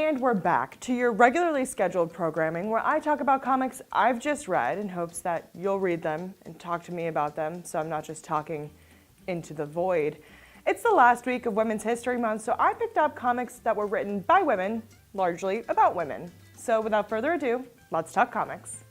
And we're back to your regularly scheduled programming where I talk about comics I've just read in hopes that you'll read them and talk to me about them so I'm not just talking into the void. It's the last week of Women's History Month, so I picked up comics that were written by women, largely about women. So without further ado, let's talk comics.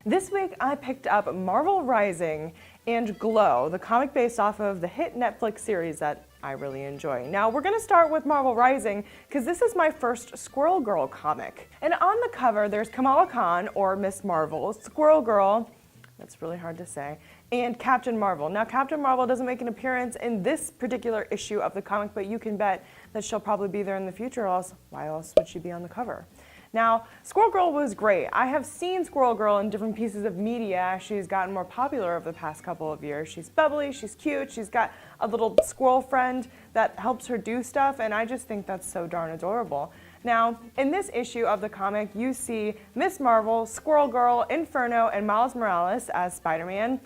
This week I picked up Marvel Rising and Glow, the comic based off of the hit Netflix series that I really enjoy. Now we're going to start with Marvel Rising because this is my first Squirrel Girl comic. And on the cover there's Kamala Khan, or Miss Marvel, Squirrel Girl, that's really hard to say, and Captain Marvel. Now Captain Marvel doesn't make an appearance in this particular issue of the comic, but you can bet that she'll probably be there in the future, or else why else would she be on the cover? Now, Squirrel Girl was great. I have seen Squirrel Girl in different pieces of media. She's gotten more popular over the past couple of years. She's bubbly, she's cute, she's got a little squirrel friend that helps her do stuff, and I just think that's so darn adorable. Now, in this issue of the comic, you see Miss Marvel, Squirrel Girl, Inferno, and Miles Morales as Spider-Man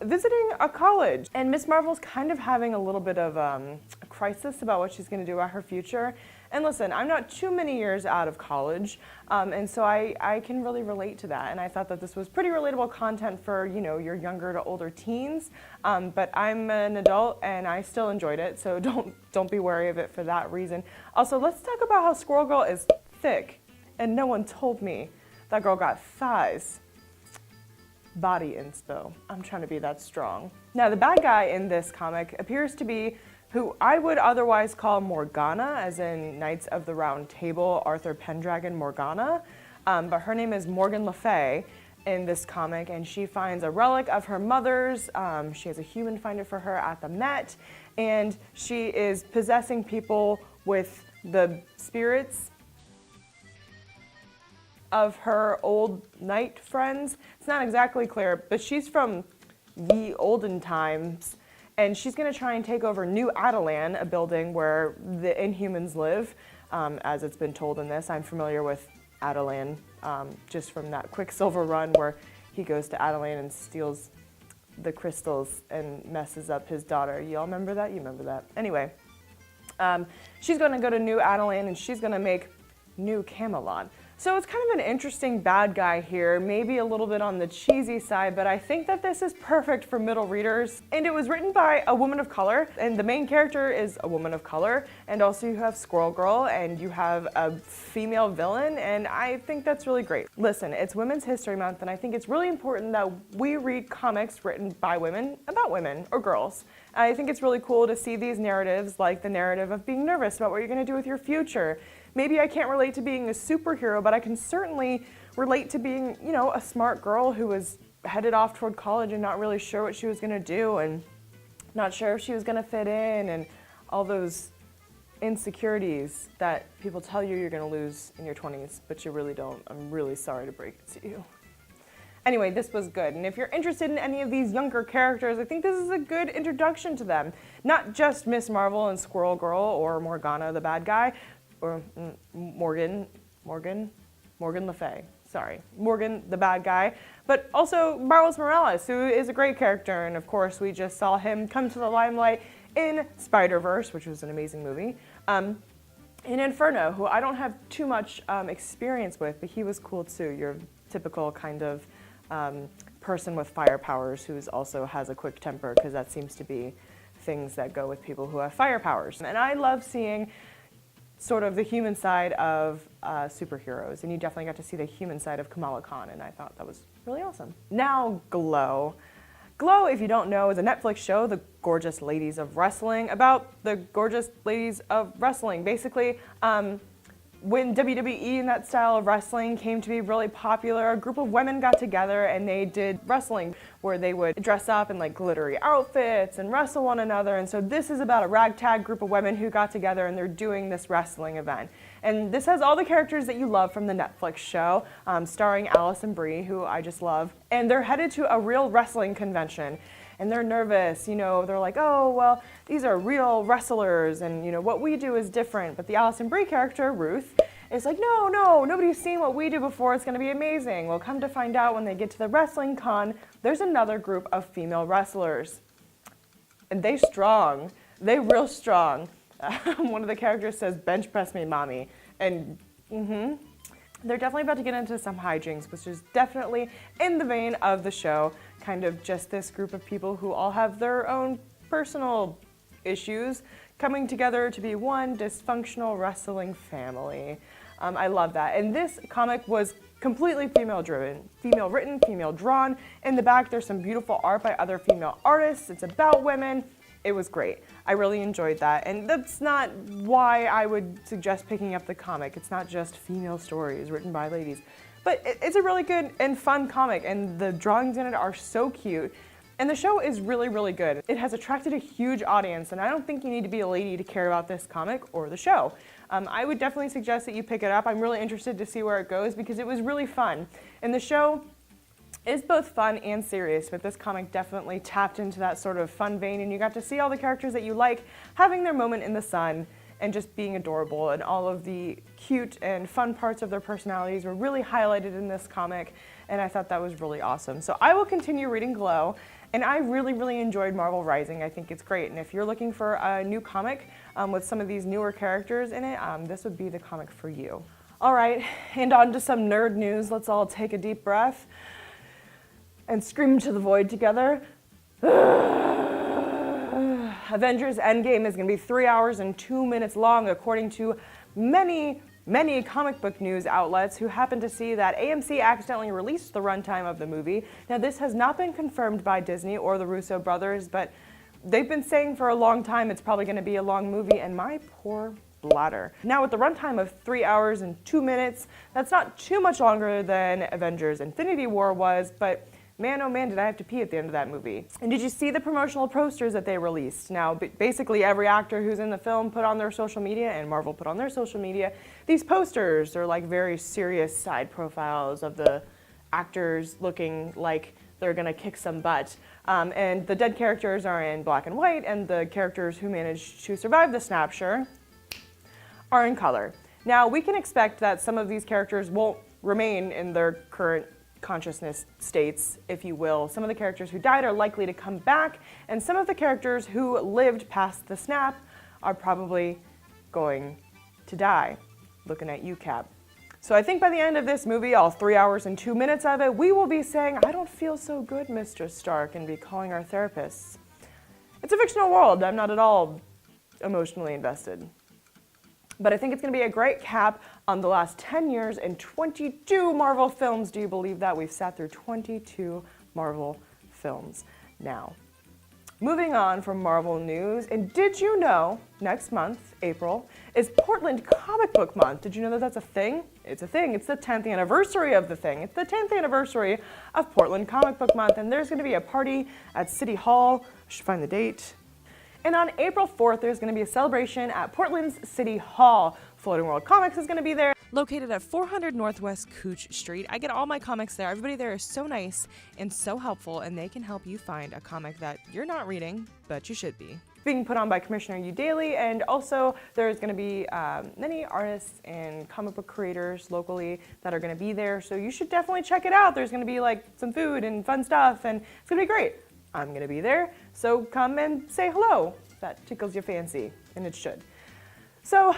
visiting a college. And Miss Marvel's kind of having a little bit of a crisis about what she's going to do about her future. And listen, I'm not too many years out of college, and so I can really relate to that. And I thought that this was pretty relatable content for, you know, your younger to older teens. But I'm an adult and I still enjoyed it, so don't be wary of it for that reason. Also, let's talk about how Squirrel Girl is thick, and no one told me that girl got thighs. Body inspo. I'm trying to be that strong. Now, the bad guy in this comic appears to be who I would otherwise call Morgana, as in Knights of the Round Table, Arthur Pendragon Morgana, but her name is Morgan Le Fay in this comic, and she finds a relic of her mother's. She has a human find it for her at the Met, and she is possessing people with the spirits of her old knight friends. It's not exactly clear, but she's from ye olden times, and she's going to try and take over New Adelan, a building where the Inhumans live, as it's been told in this. I'm familiar with Adelan just from that Quicksilver run where he goes to Adelan and steals the crystals and messes up his daughter. You all remember that? You remember that. Anyway, she's going to go to New Adelan and she's going to make New Camelot. So it's kind of an interesting bad guy here, maybe a little bit on the cheesy side, but I think that this is perfect for middle readers. And it was written by a woman of color, and the main character is a woman of color, and also you have Squirrel Girl, and you have a female villain, and I think that's really great. Listen, it's Women's History Month, and I think it's really important that we read comics written by women about women, or girls. I think it's really cool to see these narratives, like the narrative of being nervous about what you're going to do with your future. Maybe I can't relate to being a superhero, but I can certainly relate to being, you know, a smart girl who was headed off toward college and not really sure what she was going to do and not sure if she was going to fit in, and all those insecurities that people tell you you're going to lose in your 20s, but you really don't. I'm really sorry to break it to you. Anyway, this was good, and if you're interested in any of these younger characters, I think this is a good introduction to them. Not just Miss Marvel and Squirrel Girl or Morgana the bad guy, or Morgan Le Fay, sorry, Morgan the bad guy, but also Miles Morales, who is a great character, and of course we just saw him come to the limelight in Spider-Verse, which was an amazing movie, in Inferno, who I don't have too much experience with, but he was cool too. Your typical kind of person with fire powers who also has a quick temper, because that seems to be things that go with people who have fire powers. And I love seeing sort of the human side of superheroes, and you definitely got to see the human side of Kamala Khan, and I thought that was really awesome. Now, Glow. Glow, if you don't know, is a Netflix show, The Gorgeous Ladies of Wrestling, about the gorgeous ladies of wrestling. Basically, when WWE and that style of wrestling came to be really popular, a group of women got together and they did wrestling where they would dress up in like glittery outfits and wrestle one another. And so this is about a ragtag group of women who got together and they're doing this wrestling event. And this has all the characters that you love from the Netflix show, starring Allison Brie, who I just love. And they're headed to a real wrestling convention. And they're nervous, you know, they're like, oh, well, these are real wrestlers, and, you know, what we do is different. But the Allison Brie character, Ruth, is like, no, nobody's seen what we do before, it's gonna be amazing. Well, come to find out when they get to the wrestling con, there's another group of female wrestlers. And they strong. They real strong. One of the characters says, "Bench press me, mommy." And they're definitely about to get into some hijinks, which is definitely in the vein of the show. Kind of just this group of people who all have their own personal issues coming together to be one dysfunctional wrestling family. I love that. And this comic was completely female driven, female written, female drawn. In the back, there's some beautiful art by other female artists. It's about women. It was great. I really enjoyed that. And that's not why I would suggest picking up the comic. It's not just female stories written by ladies. But it's a really good and fun comic, and the drawings in it are so cute. And the show is really, really good. It has attracted a huge audience, and I don't think you need to be a lady to care about this comic or the show. I would definitely suggest that you pick it up. I'm really interested to see where it goes because it was really fun. And the show is both fun and serious, but this comic definitely tapped into that sort of fun vein, and you got to see all the characters that you like having their moment in the sun and just being adorable, and all of the cute and fun parts of their personalities were really highlighted in this comic, and I thought that was really awesome. So I will continue reading Glow, and I really, really enjoyed Marvel Rising. I think it's great, and if you're looking for a new comic with some of these newer characters in it, this would be the comic for you. All right, and on to some nerd news. Let's all take a deep breath and scream to the void together. Avengers Endgame is going to be 3 hours and 2 minutes long, according to many comic book news outlets who happen to see that AMC accidentally released the runtime of the movie. Now, this has not been confirmed by Disney or the Russo brothers, but they've been saying for a long time it's probably going to be a long movie, and my poor bladder. Now, with the runtime of 3 hours and 2 minutes, that's not too much longer than Avengers Infinity War was, but man, oh man, did I have to pee at the end of that movie. And did you see the promotional posters that they released? Now, basically every actor who's in the film put on their social media, and Marvel put on their social media, these posters are like very serious side profiles of the actors looking like they're gonna kick some butt. And the dead characters are in black and white, and the characters who managed to survive the snapshot are in color. Now, we can expect that some of these characters won't remain in their current consciousness states, if you will. Some of the characters who died are likely to come back, and some of the characters who lived past the snap are probably going to die. Looking at you, Cap. So I think by the end of this movie, all 3 hours and 2 minutes of it, we will be saying, "I don't feel so good, Mr. Stark," and be calling our therapists. It's a fictional world. I'm not at all emotionally invested. But I think it's going to be a great cap on the last 10 years and 22 Marvel films. Do you believe that? We've sat through 22 Marvel films now. Moving on from Marvel news, and did you know next month, April, is Portland Comic Book Month? Did you know that that's a thing? It's a thing. It's the 10th anniversary of the thing. It's the 10th anniversary of Portland Comic Book Month, and there's going to be a party at City Hall. I should find the date. And on April 4th, there's going to be a celebration at Portland's City Hall. Floating World Comics is going to be there. Located at 400 Northwest Cooch Street. I get all my comics there. Everybody there is so nice and so helpful, and they can help you find a comic that you're not reading, but you should be. Being put on by Commissioner U. Daly, and also there's going to be many artists and comic book creators locally that are going to be there, so you should definitely check it out. There's going to be like some food and fun stuff, and it's going to be great. I'm going to be there, so come and say hello. That tickles your fancy, and it should. So,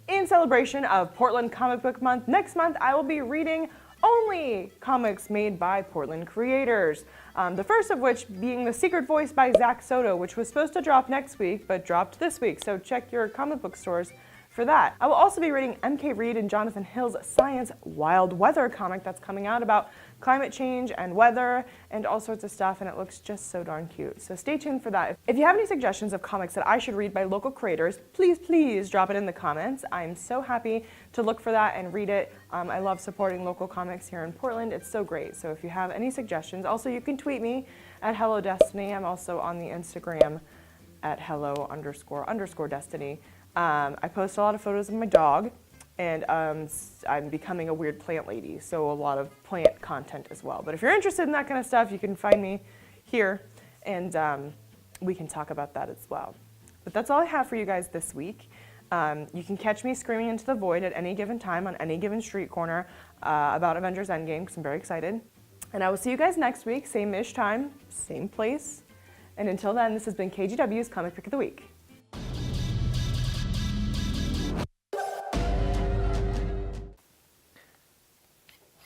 in celebration of Portland Comic Book Month, next month I will be reading only comics made by Portland creators. The first of which being The Secret Voice by Zach Soto, which was supposed to drop next week, but dropped this week, so check your comic book stores for that. I will also be reading M.K. Reed and Jonathan Hill's Science Wild Weather comic that's coming out about climate change and weather and all sorts of stuff, and it looks just so darn cute. So stay tuned for that. If you have any suggestions of comics that I should read by local creators, please drop it in the comments. I'm so happy to look for that and read it. I love supporting local comics here in Portland. It's so great. So if you have any suggestions, also you can tweet me at Hello Destiny. I'm also on the Instagram at hello__destiny. I post a lot of photos of my dog, and I'm becoming a weird plant lady, so a lot of plant content as well. But if you're interested in that kind of stuff, you can find me here, and we can talk about that as well. But that's all I have for you guys this week. You can catch me screaming into the void at any given time on any given street corner about Avengers Endgame, because I'm very excited. And I will see you guys next week, same-ish time, same place. And until then, this has been KGW's Comic Pick of the Week.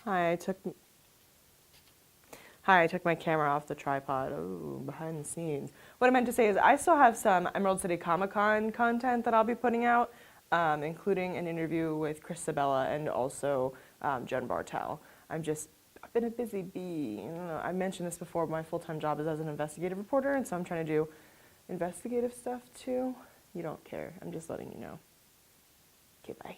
Hi, I took my camera off the tripod. Oh, behind the scenes. What I meant to say is I still have some Emerald City Comic Con content that I'll be putting out, including an interview with Chris Sabella and also Jen Bartel. I've been a busy bee. I don't know, I mentioned this before, my full-time job is as an investigative reporter, and so I'm trying to do investigative stuff too. You don't care. I'm just letting you know. Okay, bye.